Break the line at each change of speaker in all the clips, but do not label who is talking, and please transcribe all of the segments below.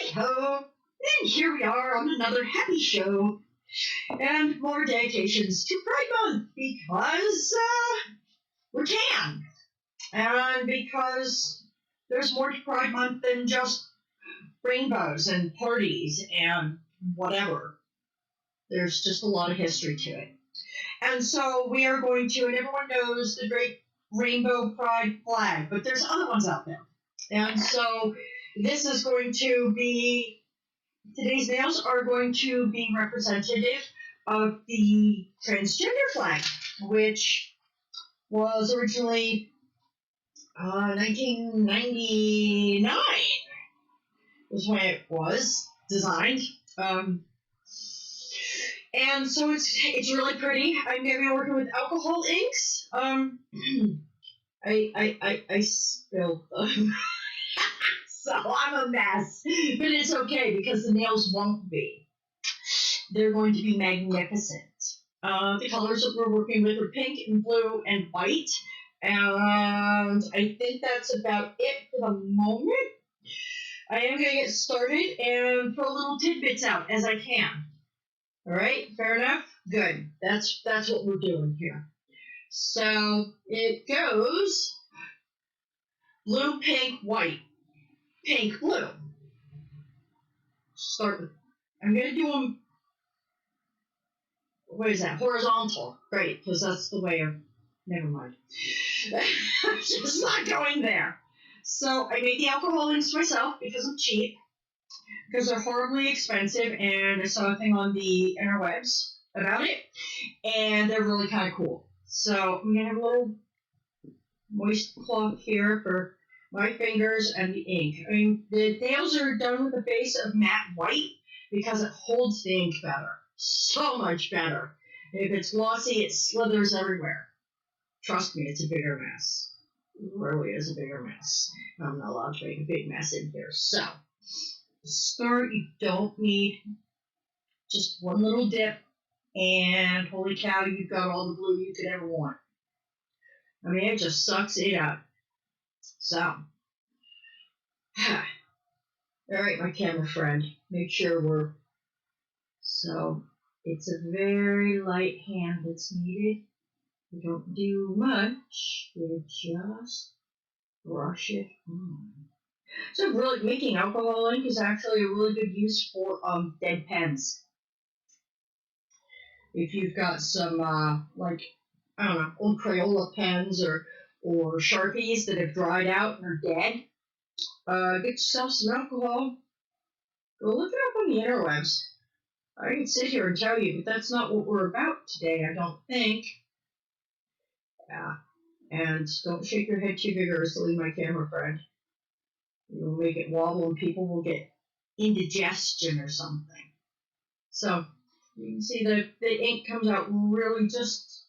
Hi-ho! And here we are on another happy show. And more dedications to Pride Month because we can. And because there's more to Pride Month than just rainbows and parties and whatever. There's just a lot of history to it. And so we are going to, and everyone knows the great rainbow pride flag, but there's other ones out there. And so this is going to be, today's nails are going to be representative of the transgender flag, which was originally 1999 was when it was designed. And so it's really pretty. I'm going to be working with alcohol inks. I spilled them. So I'm a mess. But it's okay because the nails won't be. They're going to be magnificent. The colors that we're working with are pink and blue and white. And I think that's about it for the moment. I am going to get started and throw little tidbits out as I can. All right, fair enough? Good. That's what we're doing here. So it goes blue, pink, white, pink, blue. Start with, I'm going to do them, what is that, horizontal. Great, because that's the way of, never mind. I'm just not going there. So I made the alcohol inks myself because I'm cheap. Because they're horribly expensive, and I saw a thing on the interwebs about it, and they're really kind of cool. So I'm going to have a little moist cloth here for my fingers and the ink. I mean, the nails are done with a base of matte white because it holds the ink better. So much better. If it's glossy, it slithers everywhere. Trust me, it's a bigger mess. It really is a bigger mess. I'm not allowed to make a big mess in here. So to start, you don't need just one little dip, and holy cow, you've got all the blue you could ever want. I mean, it just sucks it up. So, all right, my camera friend, make sure we're, so it's a very light hand that's needed. We don't do much, we just brush it on. So really, making alcohol ink is actually a really good use for dead pens. If you've got some, like, I don't know, old Crayola pens or Sharpies that have dried out and are dead, get yourself some alcohol. Go look it up on the interwebs. I can sit here and tell you, but that's not what we're about today, I don't think. Yeah. And don't shake your head too vigorously, my camera friend. You'll make it wobble and people will get indigestion or something. So, you can see that the ink comes out really just...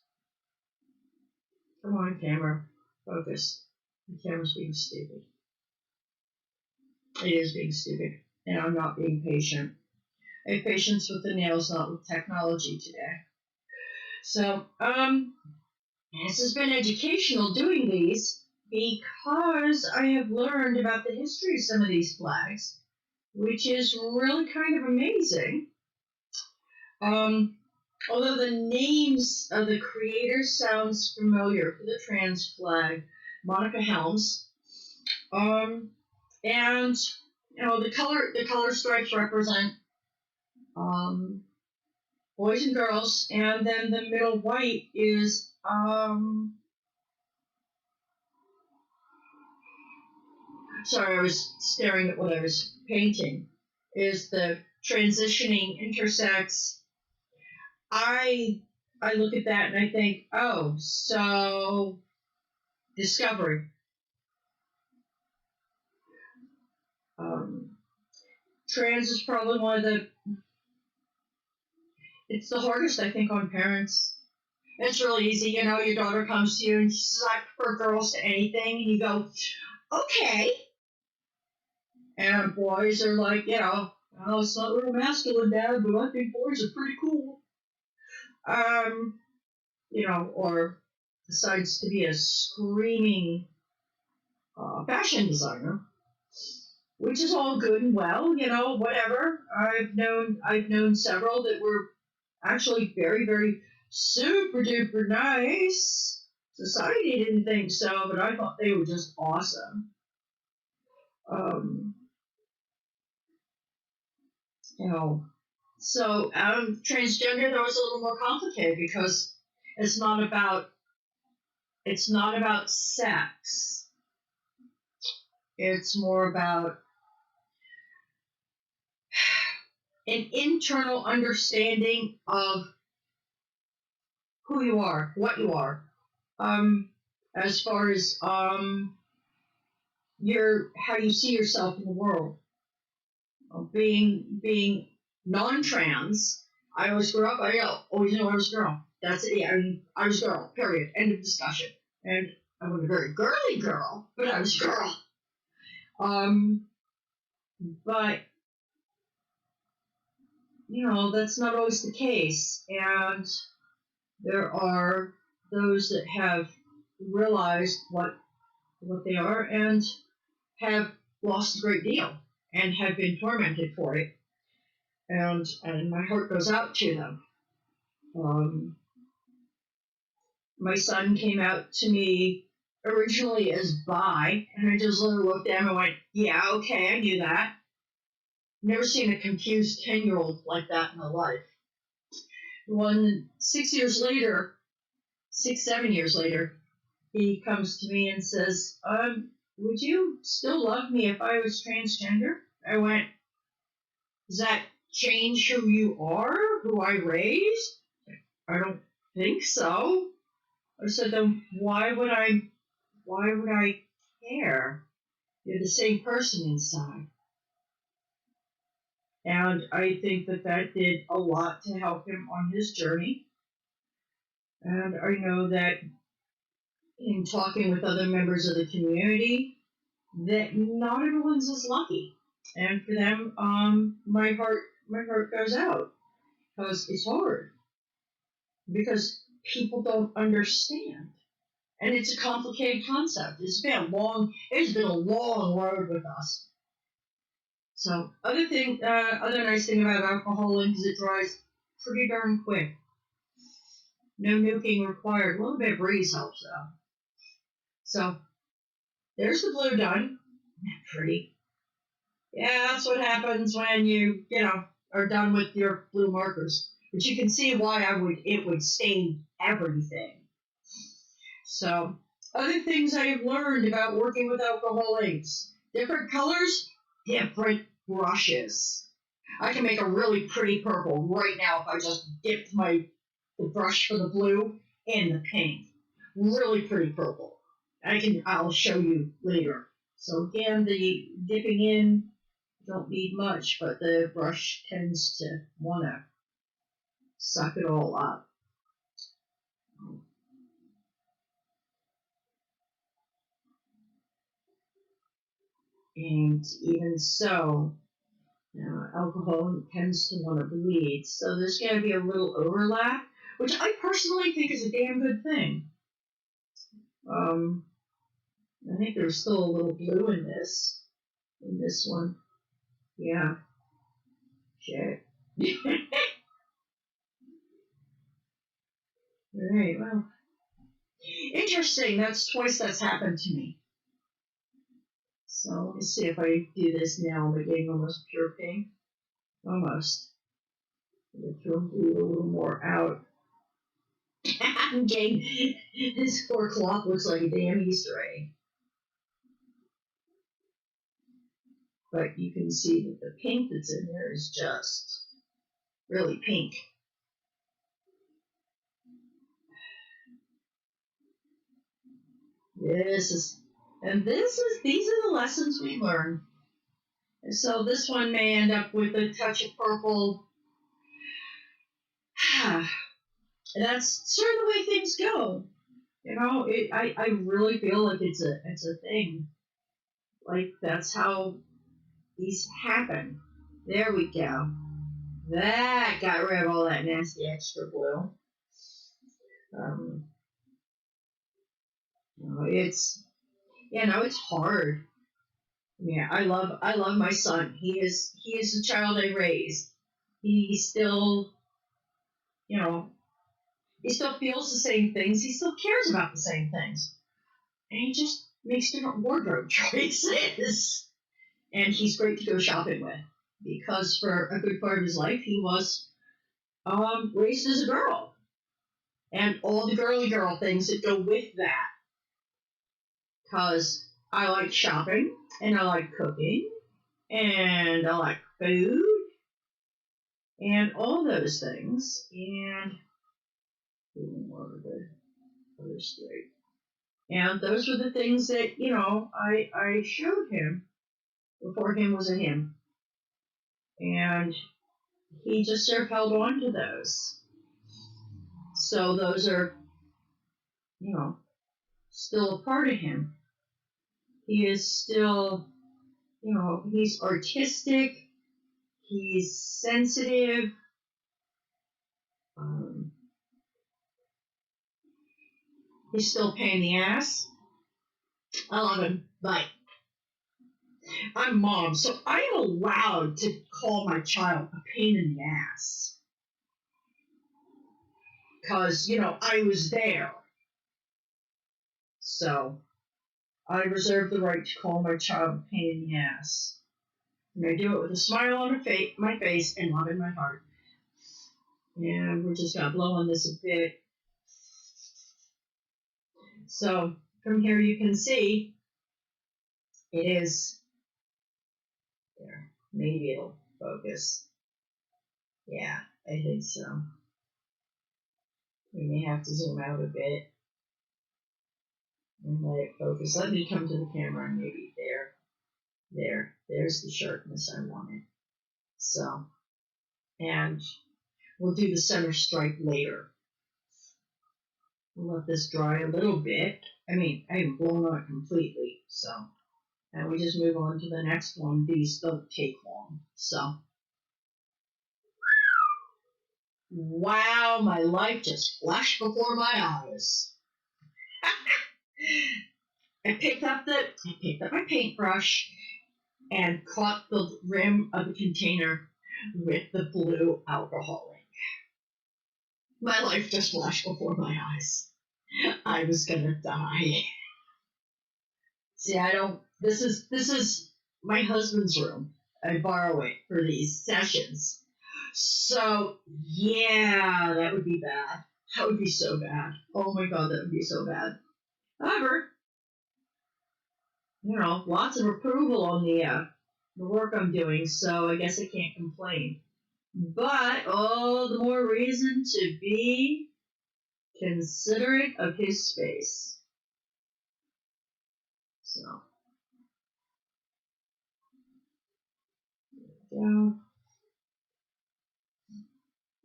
Come on, camera. Focus. The camera's being stupid. It is being stupid. And I'm not being patient. I have patience with the nails, not with technology today. So, this has been educational doing these because I have learned about the history of some of these flags, which is really kind of amazing. Although the names of the creators sounds familiar for the trans flag, Monica Helms, and you know the color stripes represent boys and girls, and then the middle white is sorry, I was staring at what I was painting, is the transitioning intersex. I look at that and I think, oh, so discovery. Trans is probably one of the, it's the hardest, I think, on parents. It's really easy, you know, your daughter comes to you and she says, I prefer girls to anything, and you go, okay. And boys are like, you know, oh, it's not real masculine, Dad, but I think boys are pretty cool. You know, or decides to be a screaming fashion designer. which is all good and well, whatever. I've known several that were actually very, very super duper nice. Society didn't think so, but I thought they were just awesome. Um, you know, so transgender, that was a little more complicated because it's not about it's not about sex. It's more about an internal understanding of who you are, what you are, um, as far as your how you see yourself in the world. Being non-trans, I always grew up. Always knew I was a girl. That's it. Yeah, I was a girl. Period. End of discussion. And I was a very girly girl, but I was a girl. Um, but that's not always the case, and there are those that have realized what they are and have lost a great deal and have been tormented for it, and my heart goes out to them. Um, my son came out to me originally as bi, and I just looked at him and went, "Yeah, okay, I knew that." Never seen a confused 10-year-old like that in my life. One 6 years later, 6, 7 years later, he comes to me and says, "Would you still love me if I was transgender?" I went, "Does that change who you are, who I raised?" "I don't think so." I said, "Then why would I care? You're the same person inside." And I think that did a lot to help him on his journey. And I know that in talking with other members of the community, that not everyone's as lucky. And for them, my heart goes out because it's hard because people don't understand, and it's a complicated concept. It's been a long road with us. So other nice thing about alcoholing is it dries pretty darn quick. No nuking required. A little bit of breeze helps though. So there's the blue done. Pretty. Yeah, that's what happens when you are done with your blue markers. But you can see why it would stain everything. So, other things I have learned about working with alcoholics: different colors, different brushes. I can make a really pretty purple right now if I just dipped the brush for the blue in the pink. Really pretty purple. I'll show you later. So again, the dipping in don't need much, but the brush tends to want to suck it all up. And even so, alcohol tends to want to bleed. So there's going to be a little overlap, which I personally think is a damn good thing. Um, I think there's still a little blue in this one. Yeah, shit. All right, well, interesting. That's twice that's happened to me. So let's see if I do this now. Am I getting almost pure pink? Almost. I'm going to throw blue a little more out. I'm getting this 4 o'clock looks like a damn Easter egg. But you can see that the pink that's in there is just really pink. These are the lessons we learn. And so this one may end up with a touch of purple. And that's sort of the way things go. I really feel like it's a thing. Like that's how these happen. There we go. That got rid of all that nasty extra blue. Um, it's it's hard. Yeah, I love my son. He is the child I raised. He still, you know, he still feels the same things. He still cares about the same things. And he just makes different wardrobe choices. And he's great to go shopping with because for a good part of his life he was raised as a girl and all the girly girl things that go with that. Because I like shopping and I like cooking and I like food and all those things. And more of the other straight. And those were the things that, I showed him before him was a him. And he just sort of held on to those. So those are, you know, still a part of him. He is still, he's artistic, he's sensitive, um, he's still a pain in the ass. I love him, but I'm mom, so I am allowed to call my child a pain in the ass. Because, I was there. So I reserve the right to call my child a pain in the ass. And I do it with a smile on my face and love in my heart. And we're just going to blow on this a bit. So from here you can see it is there. Maybe it'll focus. Yeah, I think so. We may have to zoom out a bit and let it focus. Let me come to the camera and maybe there's the sharpness I wanted. So, and we'll do the center stripe later. We'll let this dry a little bit. I mean, I haven't blown on it completely, so. And we just move on to the next one. These don't take long, so. Wow, my life just flashed before my eyes. I picked up my paintbrush and caught the rim of the container with the blue alcohol ink. My life just flashed before my eyes. I was gonna die. See, this is my husband's room. I borrow it for these sessions. So, yeah, that would be bad. That would be so bad. Oh my god, that would be so bad. However, lots of approval on the work I'm doing, so I guess I can't complain. But all the more reason to be considerate of his space. So,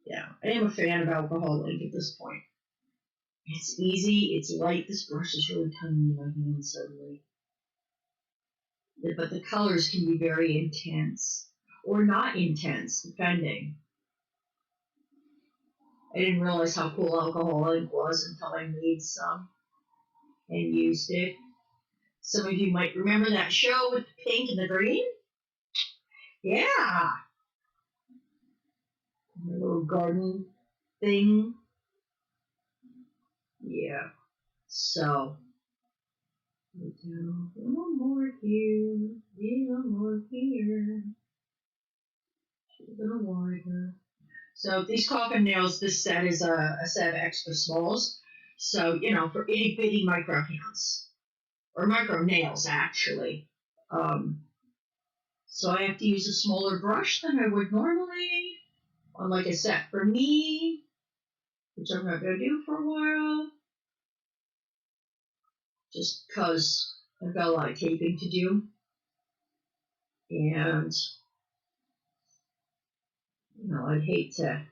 yeah, I am a fan of alcohol ink at this point. It's easy, it's light. This brush is really tiny in my hand suddenly. But the colors can be very intense or not intense, depending. I didn't realize how cool alcohol ink was until I made some and used it. Some of you might remember that show with the pink and the green. Yeah. My little garden thing. Yeah. So, we do one more here, one more here. A little wider. So these coffin nails, this set is a set of extra smalls. So, for itty bitty micro hands. Or micro nails, actually. So I have to use a smaller brush than I would normally on like a set for me, which I'm not going to do for a while. Just because I've got a lot of taping to do. And, I'd hate to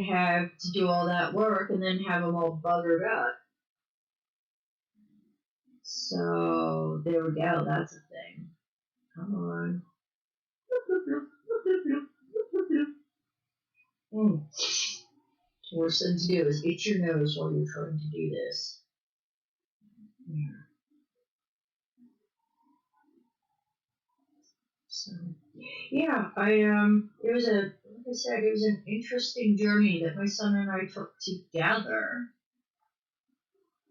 have to do all that work and then have them all buggered up. So there we go. That's a thing. Come on. Worst thing to do is itch your nose while you're trying to do this. Yeah. So, yeah, it was like I said, it was an interesting journey that my son and I took together,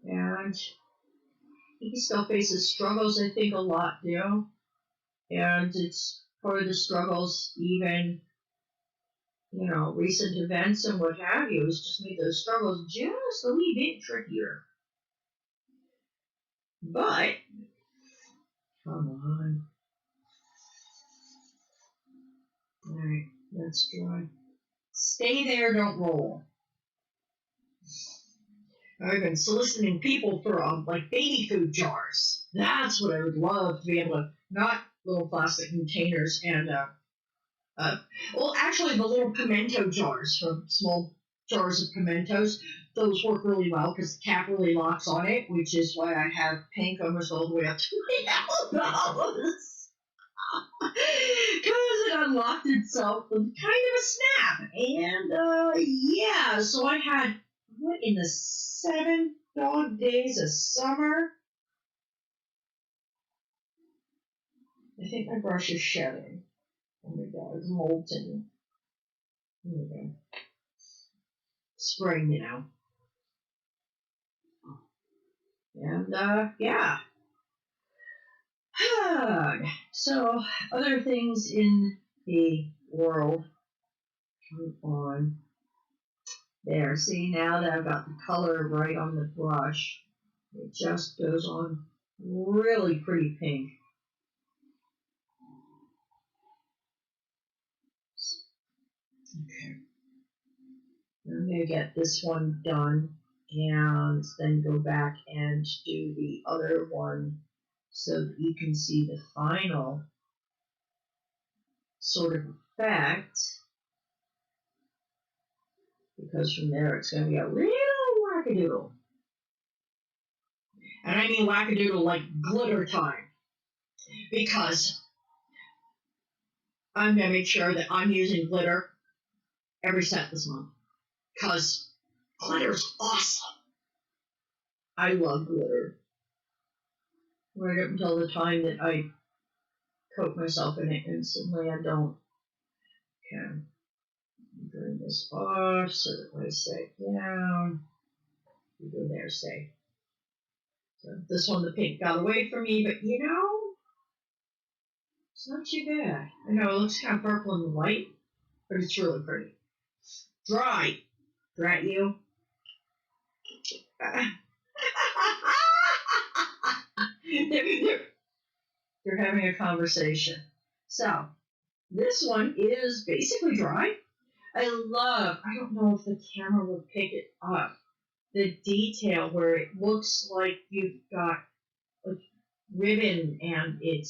and he still faces struggles, I think, a lot, and it's part of the struggles, even, recent events and what have you, has just made those struggles just a wee bit trickier. But, come on. Alright, let's try. Stay there, don't roll. I've been soliciting people for like baby food jars. That's what I would love to be able to, not little plastic containers and well, actually the little pimento jars from small jars of pimentos. Those work really well because the cap really locks on it, which is why I have pink almost all the way up to my elbows. Because it unlocked itself with kind of a snap. And yeah, so I had, what, in the 7 dog days of summer? I think my brush is shedding. Oh my god, it's molten. Oh my god. Spring, And yeah. So, other things in the world come on. There, see, now that I've got the color right on the brush, it just goes on really pretty pink. Okay. I'm going to get this one done and then go back and do the other one so that you can see the final sort of effect, because from there it's going to be a real wackadoodle. And I mean wackadoodle like glitter time, because I'm going to make sure that I'm using glitter every set this month, because glitter's awesome. I love glitter. Right up until the time that I coat myself in it instantly, I don't. Okay. Turn this off so that when I say down, you go there, say. So this one, the pink got away from me, but it's not too bad. I know it looks kind of purple and white, but it's really pretty. Dry. Drat you. They're having a conversation. So, this one is basically dry. I don't know if the camera will pick it up, the detail where it looks like you've got like ribbon and it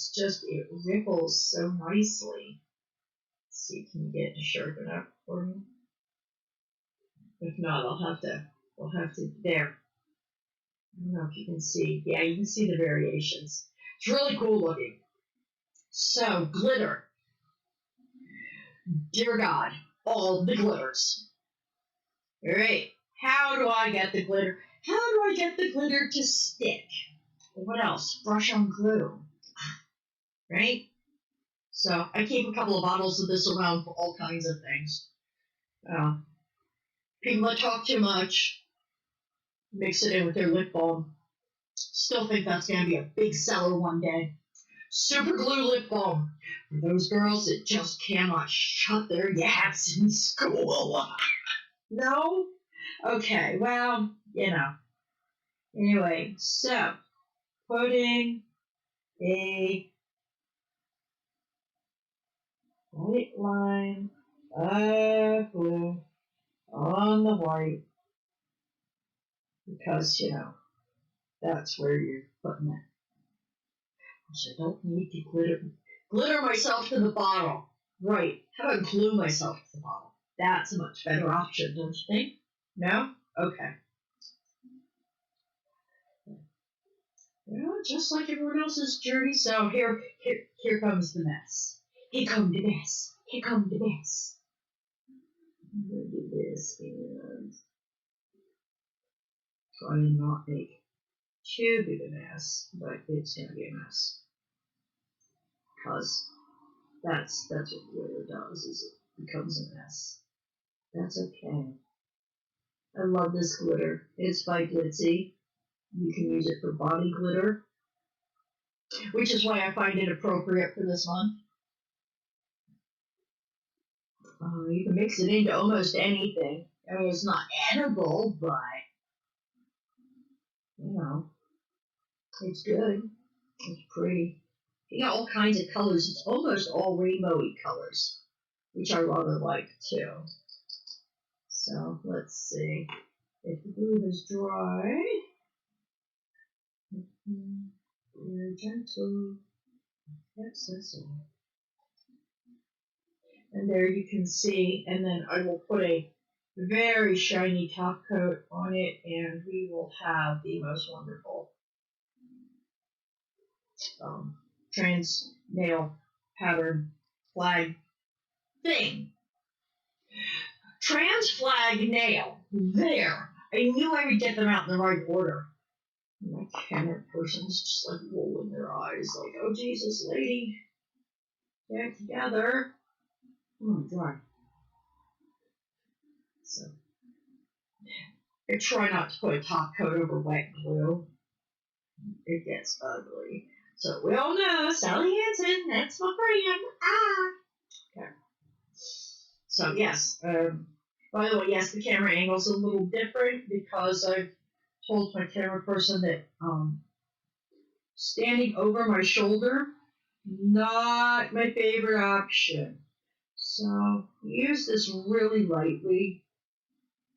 ripples so nicely. Let's see, can you get it to sharpen up for me? If not, we'll have to, there. I don't know if you can see. Yeah, you can see the variations. It's really cool looking. So, glitter. Dear God, all the glitters. Alright, how do I get the glitter? How do I get the glitter to stick? What else? Brush on glue. Right? So, I keep a couple of bottles of this around for all kinds of things. People that talk too much, mix it in with their lip balm. Still think that's going to be a big seller one day. Super glue lip balm. For those girls that just cannot shut their yaps in school. No? Okay, well, Anyway, so, putting a white line of glue on the white, because, that's where you're putting it. So I don't need to glitter myself to the bottle. Right. How about glue myself to the bottle? That's a much better option, don't you think? No? Okay. Just like everyone else's journey. So here comes the mess. Here come the mess. Here come the mess. I'm gonna do this and try and not make too big a mess, but it's gonna be a mess. Because That's what glitter does, is it becomes a mess. That's okay. I love this glitter. It's by Glitzy. You can use it for body glitter, which is why I find it appropriate for this month. You can mix it into almost anything. I mean, it's not edible, but, you know, it's good. It's pretty. You got all kinds of colors. It's almost all rainbowy colors, which I rather like, too. So, let's see. If the glue is dry, very gentle, accessible. And there you can see, and then I will put a very shiny top coat on it, and we will have the most wonderful trans nail pattern flag thing. Trans flag nail. There. I knew I would get them out in the right order. My camera person's just like rolling their eyes, like, oh Jesus, lady, get together. Oh, dry. So, I try not to put a top coat over wet glue. It gets ugly. So we all know Sally Hansen, that's my friend. Okay. So yes, by the way, yes, the camera angle's a little different because I've told my camera person that standing over my shoulder, not my favorite option. So use this really lightly,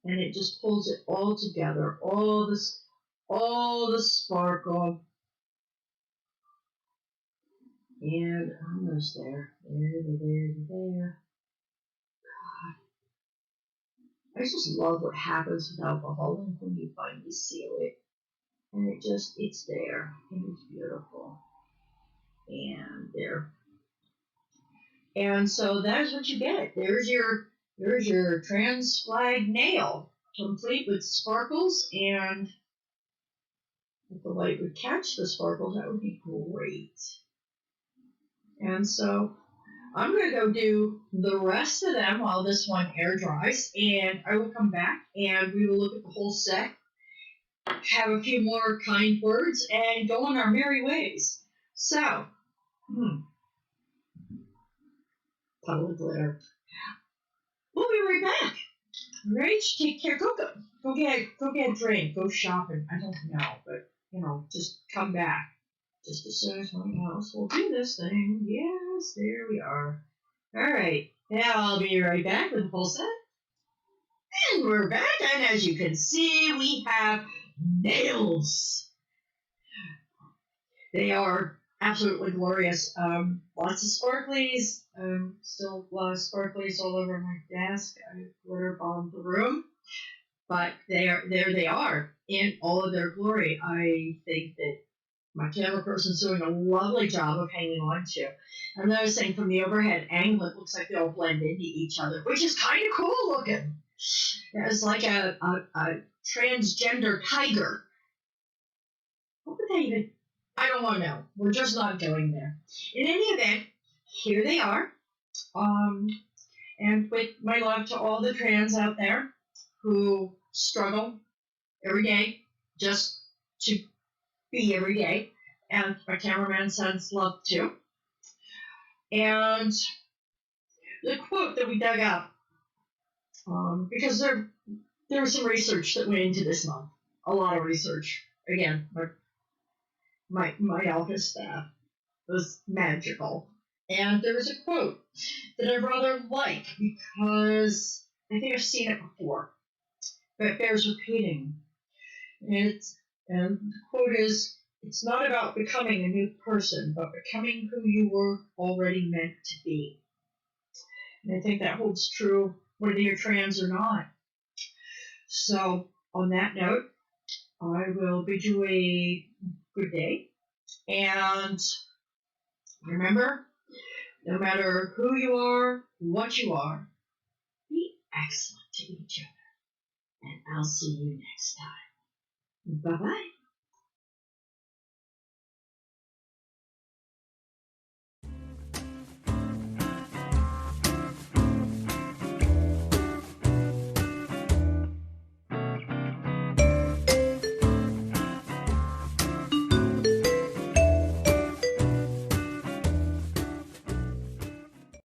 and it just pulls it all together, all the sparkle. And almost there. There. I just love what happens with alcohol when you finally seal it. And it's there. And it's beautiful. And there. And so that's what you get. There's your trans flag nail, complete with sparkles, and if the light would catch the sparkles, that would be great. And so I'm going to go do the rest of them while this one air dries, and I will come back and we will look at the whole set, have a few more kind words, and go on our merry ways. So, puddle of glitter. We'll be right back. Right? Take care. Go get a drink. Go shopping. I don't know, but just come back. Just as soon as my house will do this thing. Yes, there we are. All right. Now I'll be right back with the full set. And we're back, and as you can see, we have nails. They are absolutely glorious. Lots of sparklies. Still a lot of sparklies all over my desk. I glitter bombed the room. But there they are in all of their glory. I think that my camera person's doing a lovely job of hanging on to. I'm noticing from the overhead angle, it looks like they all blend into each other, which is kind of cool looking. It's like a transgender tiger. What would they even? I don't want to know. We're just not going there. In any event, here they are. And with my love to all the trans out there who struggle every day just to be every day. And my cameraman sends love too. And the quote that we dug up, because there was some research that went into this month. A lot of research. Again, my office staff was magical. And there was a quote that I rather like because I think I've seen it before, but it bears repeating. And the quote is, "It's not about becoming a new person, but becoming who you were already meant to be." And I think that holds true whether you're trans or not. So, on that note, I will bid you a good day. And remember, no matter who you are, what you are, be excellent to each other. And I'll see you next time. Bye-bye.